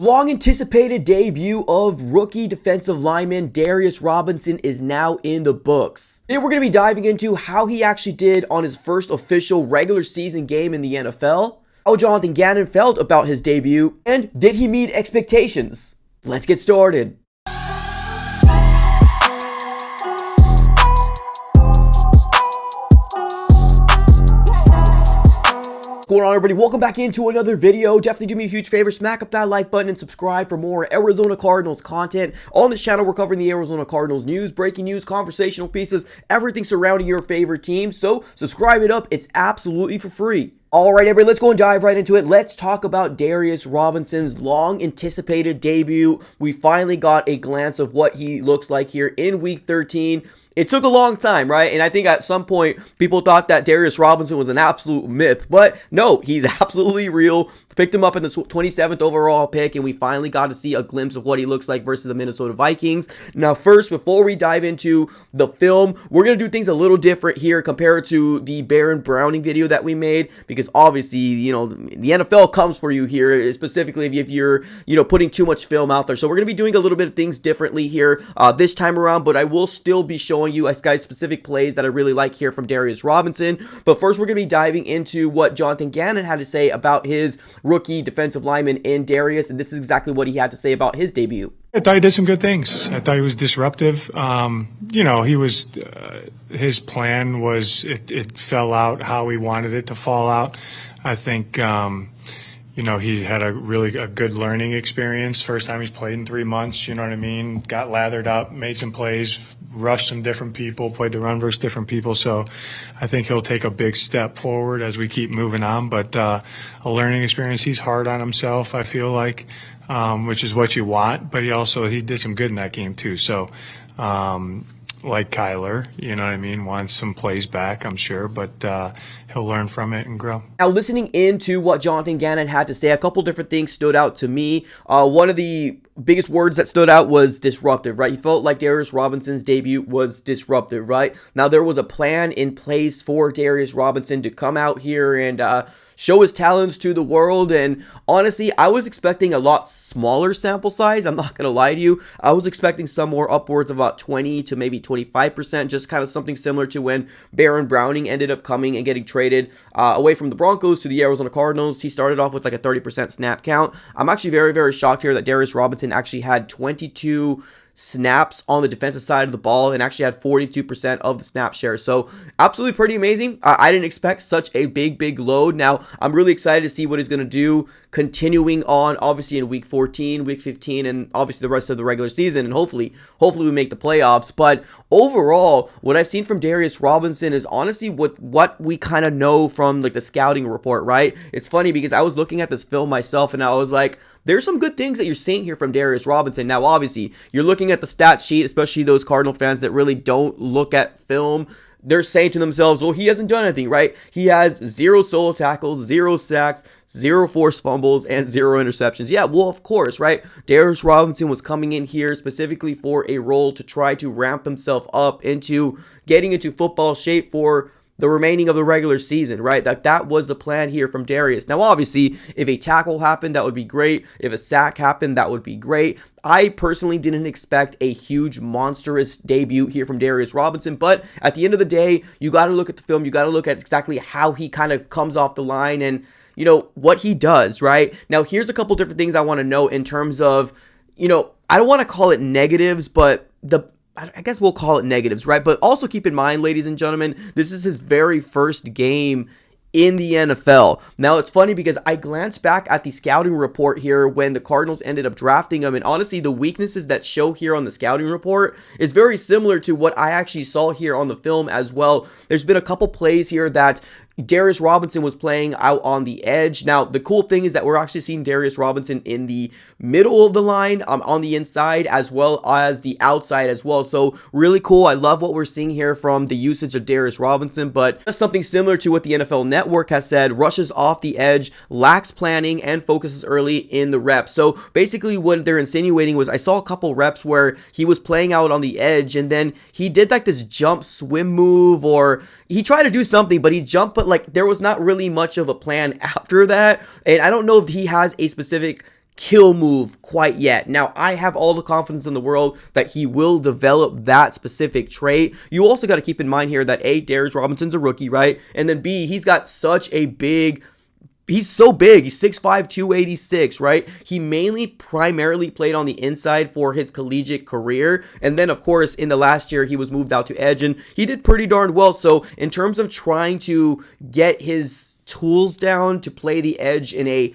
Long anticipated debut of rookie defensive lineman Darius Robinson is now in the books. Today we're going to be diving into how he actually did on his first official regular season game in the NFL, how Jonathan Ganon felt about his debut, and did he meet expectations? Let's get started. What's going on, everybody? Welcome back into another video. Definitely do me a huge favor, smack up that like button and subscribe for more Arizona Cardinals content. On this channel, we're covering the Arizona Cardinals news, breaking news, conversational pieces, everything surrounding your favorite team. So subscribe it up. It's absolutely for free. All right, everybody, let's go and dive right into it. Let's talk about Darius Robinson's long anticipated debut. We finally got a glance of what he looks like here in week 13. It took a long time, right? And I think at some point, people thought that Darius Robinson was an absolute myth. But no, he's absolutely real. Picked him up in the 27th overall pick, and we finally got to see a glimpse of what he looks like versus the Minnesota Vikings. Now, first, before we dive into the film, we're going to do things a little different here compared to the Baron Browning video that we made, because obviously, you know, the NFL comes for you here, specifically if you're, putting too much film out there. So we're going to be doing a little bit of things differently here this time around, but I will still be showing you guys specific plays that I really like here from Darius Robinson. But first, we're going to be diving into what Jonathan Ganon had to say about his rookie defensive lineman in Darius, and this is exactly what he had to say about his debut. I thought he did some good things. I thought he was disruptive. He was, his plan was, it fell out how he wanted it to fall out. I think, he had a good learning experience. First time he's played in 3 months, you know what I mean? Got lathered up, made some plays, rushed some different people, played the run versus different people. So I think he'll take a big step forward as we keep moving on. But a learning experience. He's hard on himself, I feel like, which is what you want. But he did some good in that game too. So like Kyler, you know what I mean, wants some plays back, I'm sure, but he'll learn from it and grow. Now, listening into what Jonathan Ganon had to say, a couple different things stood out to me. One of the biggest words that stood out was disruptive, right? He felt like Darius Robinson's debut was disruptive, right? Now, there was a plan in place for Darius Robinson to come out here and show his talents to the world, and honestly, I was expecting a lot smaller sample size. I'm not gonna lie to you. I was expecting somewhere upwards of about 20 to maybe 25%, just kind of something similar to when Baron Browning ended up coming and getting traded away from the Broncos to the Arizona Cardinals. He started off with like a 30% snap count. I'm actually very, very shocked here that Darius Robinson actually had 22 snaps on the defensive side of the ball and actually had 42% of the snap share. So absolutely pretty amazing. I didn't expect such a big load. Now I'm really excited to see what he's going to do continuing on, obviously in week 14, week 15, and obviously the rest of the regular season, and hopefully we make the playoffs. But overall, what I've seen from Darius Robinson is honestly what we kind of know from like the scouting report, right? It's funny because I was looking at this film myself and I was like, there's some good things that you're seeing here from Darius Robinson. Now, obviously, you're looking at the stat sheet, especially those Cardinal fans that really don't look at film. They're saying to themselves, well, he hasn't done anything, right? He has 0 solo tackles, 0 sacks, 0 forced fumbles, and 0 interceptions. Yeah, well, of course, right? Darius Robinson was coming in here specifically for a role to try to ramp himself up into getting into football shape for the remaining of the regular season, right? That was the plan here from Darius. Now, obviously, if a tackle happened, that would be great. If a sack happened, that would be great. I personally didn't expect a huge, monstrous debut here from Darius Robinson, but at the end of the day, you got to look at the film. You got to look at exactly how he kind of comes off the line and, what he does, right? Now, here's a couple different things I want to know in terms of, I don't want to call it negatives, but I guess we'll call it negatives, right? But also keep in mind, ladies and gentlemen, this is his very first game in the NFL. Now, it's funny because I glanced back at the scouting report here when the Cardinals ended up drafting him, and honestly, the weaknesses that show here on the scouting report is very similar to what I actually saw here on the film as well. There's been a couple plays here that Darius Robinson was playing out on the edge. Now, the cool thing is that we're actually seeing Darius Robinson in the middle of the line, on the inside, as well as the outside as well. So really cool. I love what we're seeing here from the usage of Darius Robinson, but just something similar to what the NFL Network has said, rushes off the edge, lacks planning, and focuses early in the reps. So basically what they're insinuating was I saw a couple reps where he was playing out on the edge, and then he did like this jump swim move, or he tried to do something, but he jumped, but like there was not really much of a plan after that. And I don't know if he has a specific kill move quite yet. Now, I have all the confidence in the world that he will develop that specific trait. You also got to keep in mind here that A, Darius Robinson's a rookie, right? And then B, he's got such a big... He's so big. He's 6'5", 286, right? He primarily played on the inside for his collegiate career. And then, of course, in the last year, he was moved out to edge, and he did pretty darn well. So in terms of trying to get his tools down to play the edge in a,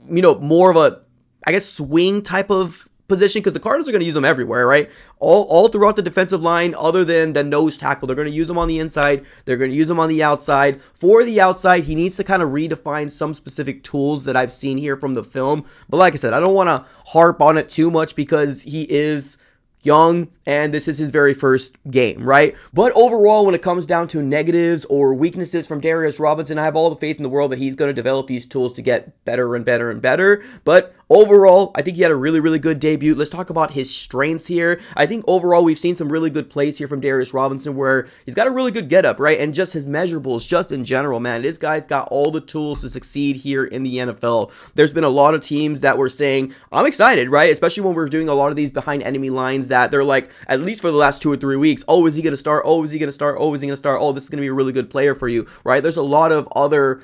more of a, I guess, swing type of position, because the Cardinals are going to use them everywhere, right? All throughout the defensive line, other than the nose tackle. They're going to use them on the inside. They're going to use them on the outside. For the outside, he needs to kind of redefine some specific tools that I've seen here from the film. But like I said, I don't want to harp on it too much because he is young and this is his very first game, right? But overall, when it comes down to negatives or weaknesses from Darius Robinson, I have all the faith in the world that he's going to develop these tools to get better and better and better. But overall, I think he had a really, really good debut. Let's talk about his strengths here. I think overall, we've seen some really good plays here from Darius Robinson where he's got a really good getup, right? And just his measurables, just in general, man, this guy's got all the tools to succeed here in the NFL. There's been a lot of teams that were saying, I'm excited, right? Especially when we're doing a lot of these behind enemy lines that they're like, at least for the last 2 or 3 weeks, oh, is he going to start? Oh, is he going to start? Oh, is he going to start? Oh, this is going to be a really good player for you, right? There's a lot of other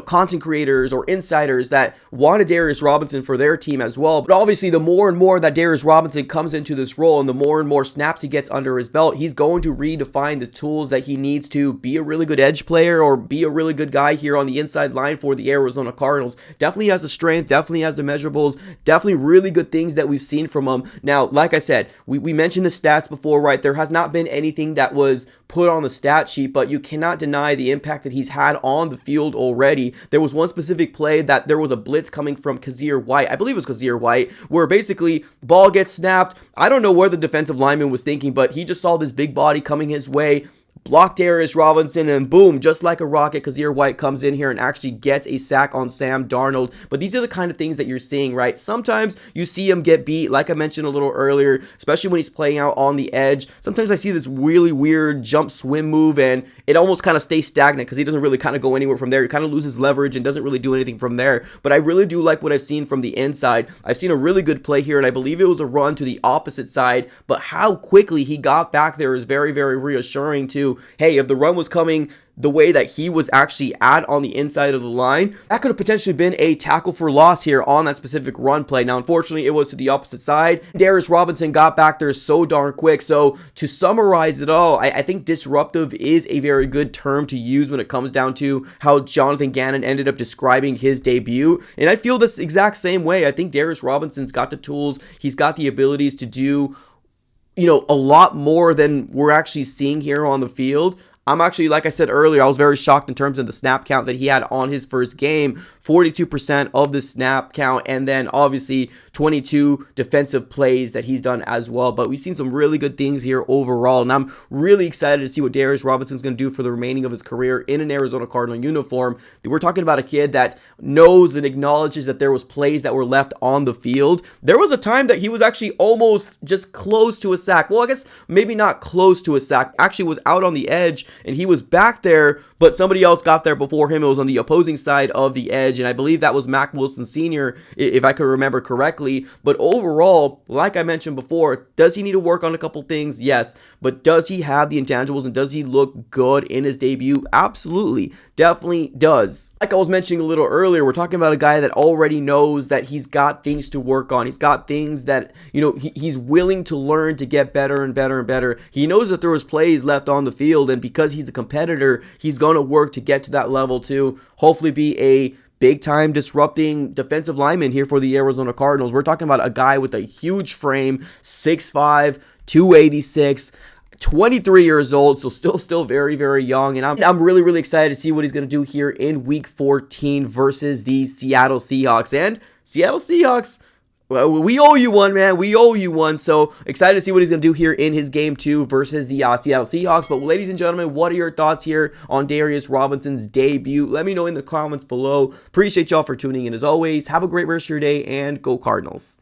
content creators or insiders that wanted Darius Robinson for their team as well. But obviously, the more and more that Darius Robinson comes into this role and the more and more snaps he gets under his belt, he's going to redefine the tools that he needs to be a really good edge player or be a really good guy here on the inside line for the Arizona Cardinals. Definitely has the strength, definitely has the measurables, definitely really good things that we've seen from him. Now, like I said, we mentioned the stats before, right? There has not been anything that was put on the stat sheet, but you cannot deny the impact that he's had on the field already. There was one specific play that there was a blitz coming from Kazir White. I believe it was Kazir White, where basically ball gets snapped. I don't know where the defensive lineman was thinking, but he just saw this big body coming his way, blocked Darius Robinson, and boom, just like a rocket, Kazir White comes in here and actually gets a sack on Sam Darnold. But these are the kind of things that you're seeing, right? Sometimes you see him get beat, like I mentioned a little earlier, especially when he's playing out on the edge. Sometimes I see this really weird jump swim move, and it almost kind of stays stagnant because he doesn't really kind of go anywhere from there. He kind of loses leverage and doesn't really do anything from there. But I really do like what I've seen from the inside. I've seen a really good play here, and I believe it was a run to the opposite side, but how quickly he got back there is very, very reassuring too. Hey, if the run was coming the way that he was actually at on the inside of the line, that could have potentially been a tackle for loss here on that specific run play. Now, unfortunately, it was to the opposite side. Darius Robinson got back there so darn quick. So to summarize it all, I think disruptive is a very good term to use when it comes down to how Jonathan Gannon ended up describing his debut. And I feel this exact same way. I think Darius Robinson's got the tools. He's got the abilities to do a lot more than we're actually seeing here on the field. I'm actually, like I said earlier, I was very shocked in terms of the snap count that he had on his first game. 42% of the snap count, and then obviously 22 defensive plays that he's done as well. But we've seen some really good things here overall, and I'm really excited to see what Darius Robinson's going to do for the remaining of his career in an Arizona Cardinal uniform. We're talking about a kid that knows and acknowledges that there was plays that were left on the field. There was a time that he was actually almost just close to a sack. Well, I guess maybe not close to a sack. Actually was out on the edge, and he was back there, but somebody else got there before him. It was on the opposing side of the edge, and I believe that was Mac Wilson Sr., if I could remember correctly. But overall, like I mentioned before, does he need to work on a couple things? Yes. But does he have the intangibles, and does he look good in his debut? Absolutely. Definitely does. Like I was mentioning a little earlier, we're talking about a guy that already knows that he's got things to work on. He's got things that, he's willing to learn to get better and better and better. He knows that there was plays left on the field, and because he's a competitor, he's going to work to get to that level to hopefully be a big-time disrupting defensive lineman here for the Arizona Cardinals. We're talking about a guy with a huge frame, 6'5", 286, 23 years old, so still very, very young. And I'm really, really excited to see what he's going to do here in Week 14 versus the Seattle Seahawks. And Seattle Seahawks, well, we owe you one, man. We owe you one. So excited to see what he's going to do here in his game 2 versus the Seattle Seahawks. But ladies and gentlemen, what are your thoughts here on Darius Robinson's debut? Let me know in the comments below. Appreciate y'all for tuning in as always. Have a great rest of your day, and go Cardinals.